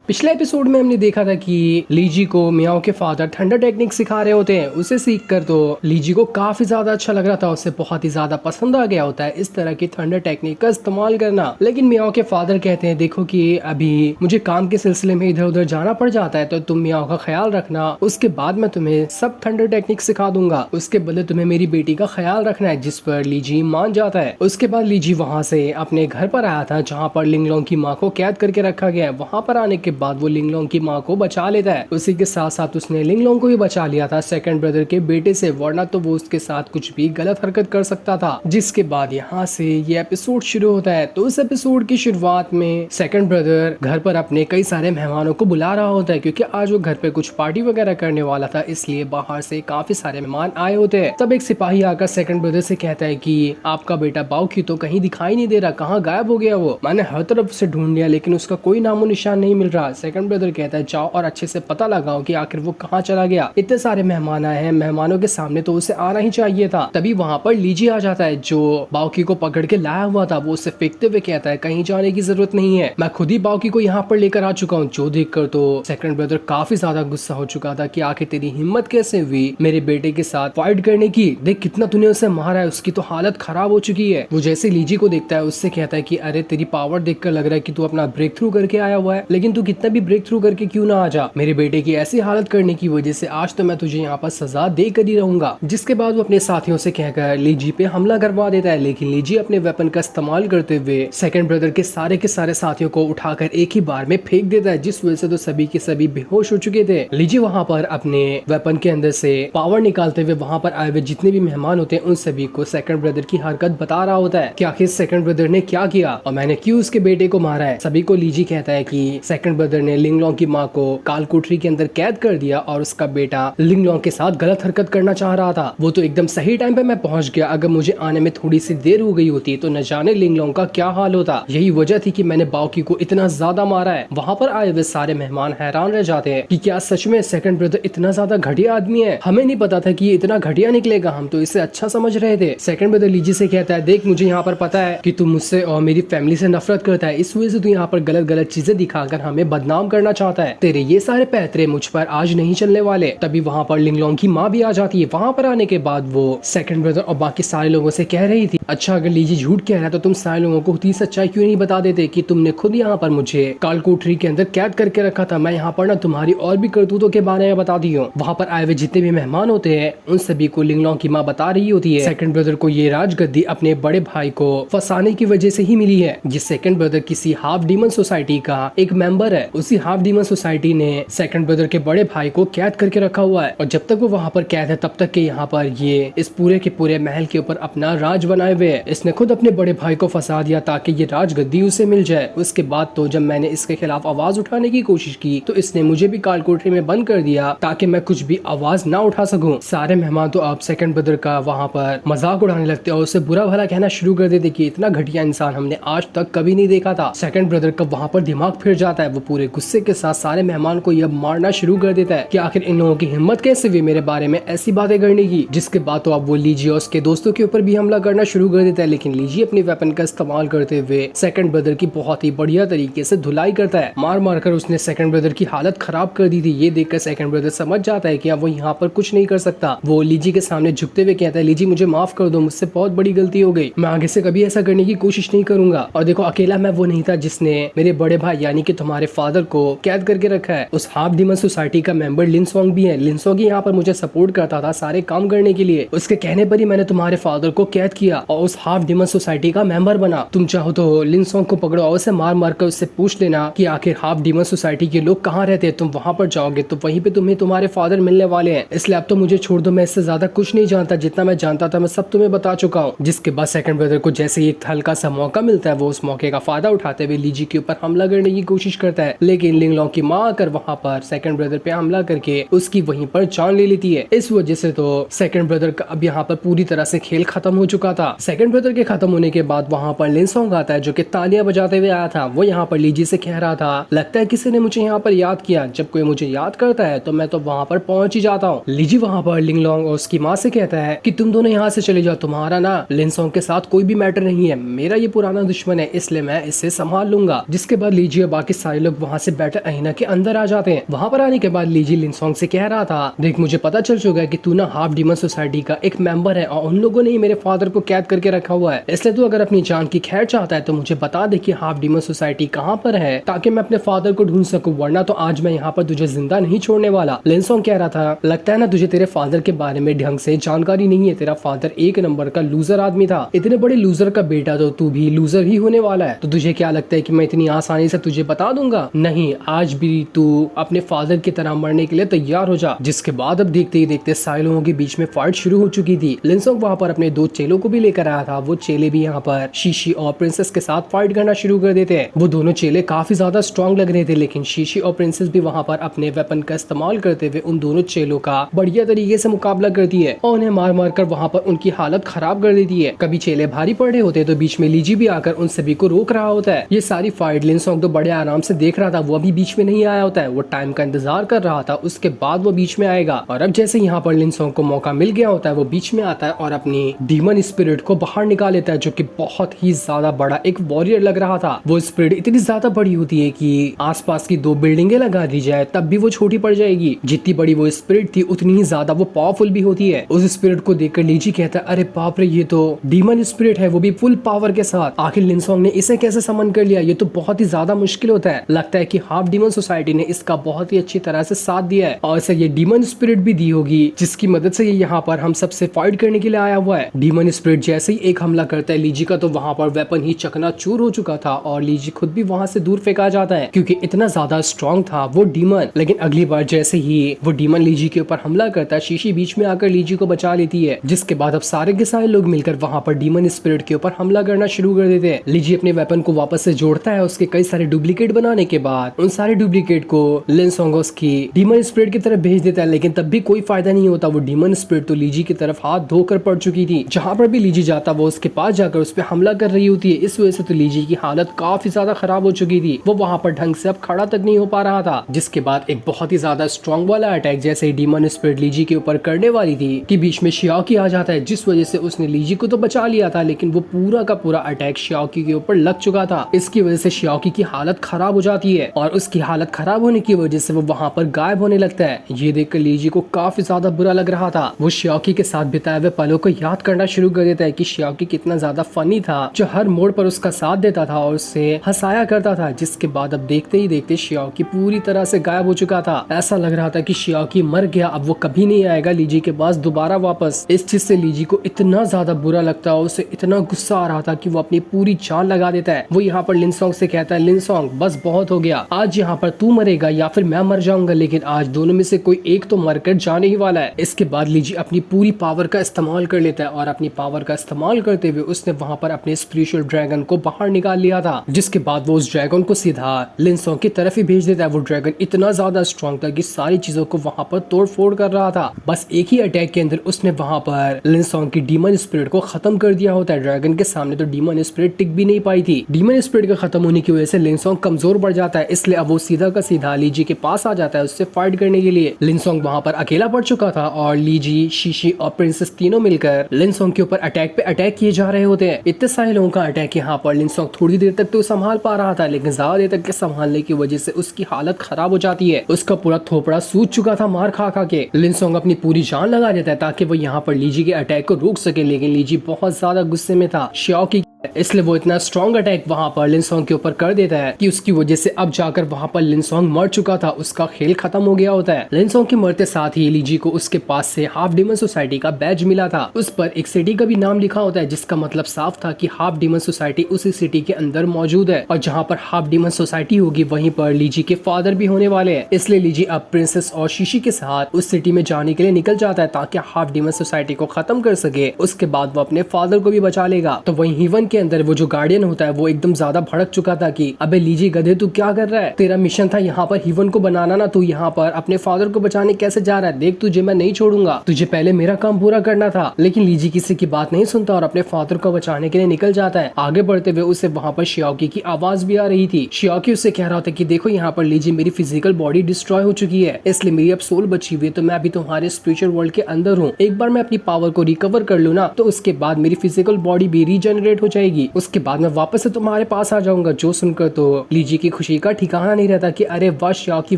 पिछले एपिसोड में हमने देखा था कि लीजी को मियाओ के फादर थंडर टेक्निक सिखा रहे होते हैं। उसे सीखकर तो लीजी को काफी ज्यादा अच्छा लग रहा था, उसे बहुत ही ज्यादा पसंद आ गया होता है इस तरह की थंडर टेक्निक का इस्तेमाल करना। लेकिन मियाओ के फादर कहते हैं देखो कि अभी मुझे काम के सिलसिले में इधर उधर जाना पड़ जाता है, तो तुम मियाओ का ख्याल रखना, उसके बाद मैं तुम्हें सब थंडर टेक्निक सिखा दूंगा, उसके बदले तुम्हें मेरी बेटी का ख्याल रखना है। जिस पर लीजी मान जाता है। उसके बाद लीजी वहाँ से अपने घर पर आया था जहाँ पर लिंगलोंग की माँ को कैद करके रखा गया है। वहाँ पर आने के बाद वो लिंगलोंग की माँ को बचा लेता है। उसी के साथ साथ उसने लिंगलोंग को भी बचा लिया था सेकंड ब्रदर के बेटे से, वरना तो वो उसके साथ कुछ भी गलत हरकत कर सकता था। जिसके बाद यहाँ से ये एपिसोड शुरू होता है। तो उस एपिसोड की शुरुआत में सेकंड ब्रदर घर पर अपने कई सारे मेहमानों को बुला रहा होता है, क्योंकि आज वो घर पे कुछ पार्टी वगैरह करने वाला था, इसलिए बाहर से काफी सारे मेहमान आए होते हैं। तब एक सिपाही आकर सेकंड ब्रदर से कहता है कि आपका बेटा बाउकी तो कहीं दिखाई नहीं दे रहा, कहाँ गायब हो गया वो? मैंने हर तरफ से ढूंढ लिया लेकिन उसका कोई नामो निशान नहीं मिल रहा। सेकंड ब्रदर कहता है जाओ और अच्छे से पता लगाओ कि आखिर वो कहाँ चला गया। इतने सारे मेहमान आए हैं, मेहमानों के सामने तो उसे आना ही चाहिए था। तभी वहाँ पर लीजी आ जाता है जो बाउकी को पकड़ के लाया हुआ था। वो उसे फेंकते हुए कहता है कहीं जाने की जरूरत नहीं है, मैं खुद ही बाउकी को यहाँ पर लेकर आ चुका हूँ। जो देखकर तो सेकंड ब्रदर काफी ज्यादा गुस्सा हो चुका था कि आखिर तेरी हिम्मत कैसे हुई मेरे बेटे के साथ फाइट करने की, देख कितना तूने उसे मारा है, उसकी तो हालत खराब हो चुकी है। वो जैसे लीजी को देखता है उससे कहता है कि अरे तेरी पावर देखकर लग रहा है कि तू अपना ब्रेक थ्रू करके आया हुआ है, लेकिन तू कितना भी ब्रेक थ्रू करके क्यों ना आ जा, मेरे बेटे की ऐसी हालत करने की वजह से आज तो मैं तुझे यहाँ पर सजा दे कर ही रहूंगा। जिसके बाद वो अपने साथियों से कहकर लीजी पे हमला करवा देता है, लेकिन लीजी अपने वेपन का इस्तेमाल करते हुए सेकंड ब्रदर के सारे साथियों को उठाकर एक ही बार में फेंक देता है, जिस वजह से तो सभी के सभी बेहोश हो चुके थे। लीजी वहाँ पर अपने वेपन के अंदर से पावर निकालते हुए वहाँ पर आए हुए जितने भी मेहमान होते हैं उन सभी को सेकंड ब्रदर की हरकत बता रहा होता है कि आखिर सेकंड ब्रदर ने क्या किया और मैंने क्यों उसके बेटे को मारा है। सभी को लीजी कहता है कि सेकंड ब्रदर ने लिंगलोंग की माँ को काल कोठरी के अंदर कैद कर दिया और उसका बेटा लिंगलोंग के साथ गलत हरकत करना चाह रहा था। वो तो एकदम सही टाइम पे मैं पहुंच गया, अगर मुझे आने में थोड़ी सी देर हो गई होती तो न जाने लिंगलोंग का क्या हाल होता। यही वजह थी कि मैंने बाउकी को इतना ज्यादा मारा है। वहाँ पर आए हुए सारे मेहमान हैरान रह जाते हैं कि क्या सच में सेकंड ब्रदर इतना ज्यादा घटिया आदमी है, हमें नहीं पता था कि ये इतना घटिया निकलेगा, हम तो इसे अच्छा समझ रहे थे। सेकंड ब्रदर लीजी से कहता है देख मुझे यहाँ पर पता है कि तू मुझसे और मेरी फैमिली से नफरत करता है, इस वजह से तू यहाँ पर गलत गलत चीजें दिखाकर हमें बदनाम करना चाहता है, तेरे ये सारे पैतरे मुझ पर आज नहीं चलने वाले। तभी वहाँ पर लिंगलोंग की माँ भी आ जाती है। वहाँ पर आने के बाद वो सेकंड ब्रदर और बाकी सारे लोगों से कह रही थी अच्छा अगर लीजी झूठ कह रहा है तो तुम सारे लोगों को खुद ही सच्चाई क्यों नहीं बता देते कि तुमने खुद यहाँ पर मुझे काल कोठरी के अंदर कैद करके रखा था। मैं यहाँ पर ना तुम्हारी और भी करतूतों के बारे में बता दी हूँ। वहाँ पर आए हुए जितने भी मेहमान होते हैं उन सभी को लिंगलोंग की माँ बता रही होती है सेकंड ब्रदर को ये राजगद्दी अपने बड़े भाई को फंसाने की वजह से ही मिली है। जिस सेकंड ब्रदर किसी हाफ डीमन सोसाइटी का एक मेंबर है, उसी हाफ डीमन सोसाइटी ने सेकंड ब्रदर के बड़े भाई को कैद करके रखा हुआ है और जब तक वो वहाँ पर कैद है तब तक के यहाँ पर ये इस पूरे के पूरे महल के ऊपर अपना राज बनाए हुए है। इसने खुद अपने बड़े भाई को फंसा दिया ताकि ये राजगद्दी उसे मिल जाए। उसके बाद तो जब मैंने इसके खिलाफ आवाज उठाने की कोशिश की तो इसने मुझे भी काल कोठरी में बंद कर दिया ताकि मैं कुछ भी आवाज ना उठा सकूं। सारे मेहमान तो अब सेकंड ब्रदर का वहाँ पर मजाक उड़ाने लगते और उसे बुरा भला कहना शुरू कर देते कि इतना घटिया इंसान हमने आज तक कभी नहीं देखा था। सेकंड ब्रदर का वहाँ पर दिमाग फिर जाता है, वो पूरे गुस्से के साथ सारे मेहमान को यह मारना शुरू कर देता है कि आखिर इन लोगों की हिम्मत कैसे हुई मेरे बारे में ऐसी बातें करने की। जिसके बाद तो अब वो लीजी और उसके दोस्तों के ऊपर भी हमला करना शुरू कर देता है, लेकिन लीजी अपने वेपन का इस्तेमाल करते हुए सेकंड ब्रदर की बहुत ही बढ़िया तरीके से धुलाई करता है। मार मार कर उसने सेकंड ब्रदर की हालत खराब कर दी थी। ये देखकर सेकंड ब्रदर समझ जाता है कि अब वो यहाँ पर कुछ नहीं कर सकता। वो लीजी के सामने झुकते हुए कहता है लीजी मुझे माफ कर दो, मुझसे बहुत बड़ी गलती हो गई, मैं आगे से कभी ऐसा करने की कोशिश नहीं करूंगा। और देखो अकेला मैं वो नहीं था जिसने मेरे बड़े भाई यानी कि तुम्हारे फादर को कैद करके रखा है, उस हाफ डीमन सोसाइटी का मेंबर लिनसोंग भी है। लिनसोंग यहाँ पर मुझे सपोर्ट करता था सारे काम करने के लिए, उसके कहने पर ही मैंने तुम्हारे फादर को कैद किया और उस हाफ डीमन सोसाइटी का मेंबर बना। तुम चाहो तो लिनसोंग को पकड़ो और उसे मार मार कर उससे पूछ लेना कि आखिर हाफ डीमन सोसाइटी के लोग कहाँ रहते हैं। तुम वहाँ पर जाओगे तो वहीं पे तुम्हें तुम्हारे फादर मिलने वाले हैं, इसलिए अब तो मुझे छोड़ दो, मैं इससे ज्यादा कुछ नहीं जानता, जितना मैं जानता था मैं सब तुम्हें बता चुका हूँ। जिसके बाद सेकंड ब्रदर को जैसे ही एक हल्का सा मौका मिलता है वो उस मौके का फायदा उठाते हुए लीजी के ऊपर हमला करने की कोशिश करता है, लेकिन लिंगलोंग की माँ आकर वहाँ पर सेकंड ब्रदर पे हमला करके उसकी वहीं पर जान ले लेती है। इस वजह से तो सेकंड ब्रदर का अब यहाँ पर पूरी तरह से खेल खत्म हो चुका था। सेकंड ब्रदर के खत्म होने के बाद वहाँ पर लिनसोंग आता है जो कि तालियां बजाते हुए आया था। वो यहाँ पर लीजी से कह रहा था लगता है किसी ने मुझे यहाँ पर याद किया, जब कोई मुझे याद करता है तो मैं तो वहाँ पर पहुंच ही जाता हूँ। लीजी वहाँ पर लिंगलोंग और उसकी माँ से कहता है कि तुम दोनों यहाँ से चले जाओ, तुम्हारा ना लिनसोंग के साथ कोई भी मैटर नहीं है, मेरा ये पुराना दुश्मन है इसलिए मैं इसे संभाल लूंगा। जिसके बाद लीजी और बाकी सारे लोग लोग वहाँ से बैठे अहिना के अंदर आ जाते हैं। वहाँ पर आने के बाद लीजी लिनसोंग से कह रहा था, देख मुझे पता चल चुका है कि तू ना हाफ डीमन सोसाइटी का एक मेंबर है और उन लोगों ने ही मेरे फादर को कैद करके रखा हुआ है, इसलिए तू अगर अपनी जान की खैर चाहता है तो मुझे बता दे कि हाफ डीमन सोसाइटी कहाँ पर है ताकि मैं अपने फादर को ढूंढ सकूं, वरना तो आज मैं यहाँ पर तुझे जिंदा नहीं छोड़ने वाला। लिनसोंग कह रहा था, लगता है ना तुझे तेरे फादर के बारे में ढंग से जानकारी नहीं है, तेरा फादर एक नंबर का लूजर आदमी था, इतने बड़े लूजर का बेटा तो तू भी लूजर ही होने वाला है, तो तुझे क्या लगता है कि मैं इतनी आसानी से तुझे बता दूंगा? नहीं, आज भी तू अपने फादर की तरह मरने के लिए तैयार हो जा। जिसके बाद अब देखते ही देखते सारे लोगों के बीच में फाइट शुरू हो चुकी थी। लिनसोंग वहाँ पर अपने 2 चेलों को भी लेकर आया था, वो चेले भी यहाँ पर शीशी और प्रिंसेस के साथ फाइट करना शुरू कर देते हैं। वो दोनों चेले काफी ज्यादा स्ट्रॉन्ग लग रहे थे, लेकिन शीशी और प्रिंसेस भी वहाँ पर अपने वेपन का इस्तेमाल करते हुए उन दोनों चेलों का बढ़िया तरीके से मुकाबला करती है और उन्हें मार मार कर वहाँ पर उनकी हालत खराब कर देती है। कभी चेले भारी पड़ रहे होते हैं तो बीच में लीजी भी आकर उन सभी को रोक रहा होता है। ये सारी फाइट लिनसोंग तो बड़े आराम से देख रहा था, वो अभी बीच में नहीं आया होता है, वो टाइम का इंतजार कर रहा था, उसके बाद वो बीच में आएगा। और अब जैसे यहाँ पर लिनसोंग को मौका मिल गया होता है, वो बीच में आता है और अपनी डीमन स्पिरिट को बाहर निकाल लेता है, जो कि बहुत ही ज्यादा बड़ा एक वॉरियर लग रहा था। वो स्पिरिट इतनी ज्यादा बड़ी होती है कि आसपास की 2 बिल्डिंगें लगा दी जाए तब भी वो छोटी पड़ जाएगी। जितनी बड़ी वो स्पिरिट थी उतनी ही ज्यादा वो पावरफुल भी होती है। उस स्पिरिट को देखकर लीजी कहता है, अरे बाप रे, ये तो डीमन स्पिरिट है, वो भी फुल पावर के साथ। आखिर लिनसोंग ने इसे कैसे समन कर लिया? ये तो बहुत ही ज्यादा मुश्किल होता है। लगता है कि हाफ डीमन सोसाइटी ने इसका बहुत ही अच्छी तरह से साथ दिया है और इसे ये डीमन स्पिरिट भी दी होगी, जिसकी मदद से ये यहाँ पर हम सबसे फाइट करने के लिए आया हुआ है। डीमन स्पिरिट जैसे ही एक हमला करता है लीजी का, तो वहाँ पर वेपन ही चकनाचूर हो चुका था और लीजी खुद भी वहाँ से दूर फेंका जाता है, क्योंकि इतना ज्यादा स्ट्रॉन्ग था वो डीमन। लेकिन अगली बार जैसे ही वो डीमन लीजी के ऊपर हमला करता है, शीशी बीच में आकर लीजी को बचा लेती है, जिसके बाद अब सारे के सारे लोग मिलकर वहाँ पर डीमन स्पिरिट के ऊपर हमला करना शुरू कर देते हैं। लीजी अपने वेपन को वापस से जोड़ता है, उसके कई सारे डुप्लीकेट बनाने के बाद उन सारे डुप्लीकेट को लिनसोंग की डीमन स्पिरिट की तरफ भेज देता है, लेकिन तब भी कोई फायदा नहीं होता। वो डीमन स्पिरिट तो लीजी की तरफ हाथ धोकर पड़ चुकी थी, जहाँ पर भी लीजी जाता वो उसके पास जाकर उस पर हमला कर रही होती है। इस वजह से तो लीजी की हालत काफी ज्यादा खराब हो चुकी थी, वो वहाँ पर ढंग से अब खड़ा तक नहीं हो पा रहा था। जिसके बाद एक बहुत ही ज्यादा स्ट्रॉन्ग वाला अटैक जैसे ही डीमन स्पिरिट लीजी के ऊपर करने वाली थी कि बीच में शियाओकी आ जाता है, जिस वजह से उसने लीजी को तो बचा लिया था, लेकिन वो पूरा का पूरा अटैक शियाओकी के ऊपर लग चुका था। इसकी वजह से शियाओकी की हालत खराब हो जाती है और उसकी हालत खराब होने की वजह से वो वहाँ पर गायब होने लगता है। ये देखकर लीजी को काफी ज्यादा बुरा लग रहा था। वो शियाओकी के साथ बिताए हुए पलों को याद करना शुरू कर देता है कि शियाओकी कितना ज्यादा फनी था, जो हर मोड़ पर उसका साथ देता था और उससे हंसाया करता था। जिसके बाद अब देखते ही देखते शियाओकी पूरी तरह से गायब हो चुका था। ऐसा लग रहा था कि शियाओकी मर गया, अब वो कभी नहीं आएगा लीजी के पास दोबारा वापस। इस चीज से लीजी को इतना ज्यादा बुरा लगता है, उसे इतना गुस्सा आ रहा था कि वो अपनी पूरी जान लगा देता है। वो यहाँ पर लिनसोंग से कहता है, लिनसोंग बस बहुत हो गया, आज यहाँ पर तू मरेगा या फिर मैं मर जाऊंगा, लेकिन आज दोनों में से कोई एक तो मरकर जाने ही वाला है। इसके बाद लीजी अपनी पूरी पावर का इस्तेमाल कर लेता है और अपनी पावर का इस्तेमाल करते हुए उसने वहाँ पर अपने स्पिरिचुअल ड्रैगन को बाहर निकाल लिया था। जिसके बाद वो उस ड्रैगन को सीधा लिनसोंग की तरफ ही भेज देता है। वो ड्रैगन इतना ज्यादा स्ट्रॉन्ग था कि सारी चीजों को वहाँ पर तोड़ फोड़ कर रहा था। बस एक ही अटैक के अंदर उसने वहाँ पर लिनसोंग की डीमन स्पिरिट को खत्म कर दिया होता है। ड्रैगन के सामने तो डीमन स्पिरिट टिक भी नहीं पाई थी। डीमन स्पिरिट का खत्म होने की वजह से लिनसोंग कमजोर पड़ जाता है, इसलिए अब वो सीधा का सीधा लीजी के पास आ जाता है उससे फाइट करने के लिए। लिनसोंग वहाँ पर अकेला पड़ चुका था और लीजी, शीशी और प्रिंसेस तीनों मिलकर लिनसोंग के ऊपर अटैक पे अटैक किए जा रहे होते हैं। इतने सारे लोगों का अटैक यहाँ पर लिनसोंग थोड़ी देर तक तो संभाल पा रहा था, लेकिन ज्यादा देर तक के संभालने की वजह से उसकी हालत खराब हो जाती है। उसका पूरा थोपड़ा सूज चुका था मार खा खा के। लिनसोंग अपनी पूरी जान लगा देता है ताकि वो यहाँ पर लीजी के अटैक को रोक सके, लेकिन लीजी बहुत ज्यादा गुस्से में था शियाओकी, इसलिए वो इतना स्ट्रॉन्ग अटैक वहाँ पर लिनसोंग के ऊपर कर देता है कि उसकी वजह से अब जाकर वहाँ पर लिनसोंग मर चुका था, उसका खेल खत्म हो गया होता है। लिनसोंग के मरते साथ ही लीजी को उसके पास से हाफ डीमन सोसाइटी का बैज मिला था। उस पर एक सिटी का भी नाम लिखा होता है, जिसका मतलब साफ था कि हाफ डीमन सोसाइटी उसी सिटी के अंदर मौजूद है और जहाँ पर हाफ डीमन सोसाइटी होगी वहीं पर लीजी के फादर भी होने वाले हैं। इसलिए लीजी अब प्रिंसेस और शीशी के साथ उस सिटी में जाने के लिए निकल जाता है ताकि हाफ डीमन सोसाइटी को खत्म कर सके। उसके बाद वो अपने फादर को भी बचा लेगा। तो वहीं हीवन के अंदर वो जो गार्डियन होता है वो एकदम ज्यादा भड़क चुका था कि अबे लीजी गधे तू क्या कर रहा है, तेरा मिशन था यहाँ पर हीवन को बनाना ना, तू यहाँ पर अपने फादर को बचाने कैसे जा रहा है, देख तुझे मैं नहीं छोड़ूंगा, तुझे पहले मेरा काम पूरा करना था। लेकिन लीजी किसी की बात नहीं सुनता और अपने फादर को बचाने के लिए निकल जाता है। आगे बढ़ते हुए उसे वहाँ पर शियाओकी की आवाज भी आ रही थी। शियाओकी उससे कह रहा था कि देखो यहाँ पर लीजी मेरी फिजिकल बॉडी डिस्ट्रॉय हो चुकी है, इसलिए मेरी अब सोल बची हुई है, तो मैं अभी तुम्हारे स्पिरिचुअल वर्ल्ड के अंदर हूँ। एक बार मैं अपनी पावर को रिकवर कर लूँ ना, तो उसके बाद मेरी फिजिकल बॉडी भी रीजनरेट हो जाएगी मिलेगी, उसके बाद मैं वापस से तुम्हारे पास आ जाऊंगा। जो सुनकर तो लीजी की खुशी का ठिकाना नहीं रहता कि अरे वाह शाओकी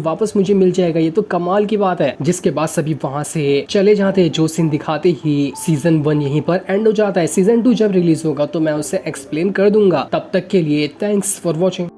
वापस मुझे मिल जाएगा, ये तो कमाल की बात है। जिसके बाद सभी वहां से चले जाते हैं। जो सीन दिखाते ही सीजन 1 यहीं पर एंड हो जाता है। सीजन 2 जब रिलीज होगा तो मैं उसे एक्सप्लेन कर दूंगा। तब तक के लिए थैंक्स फॉर वॉचिंग।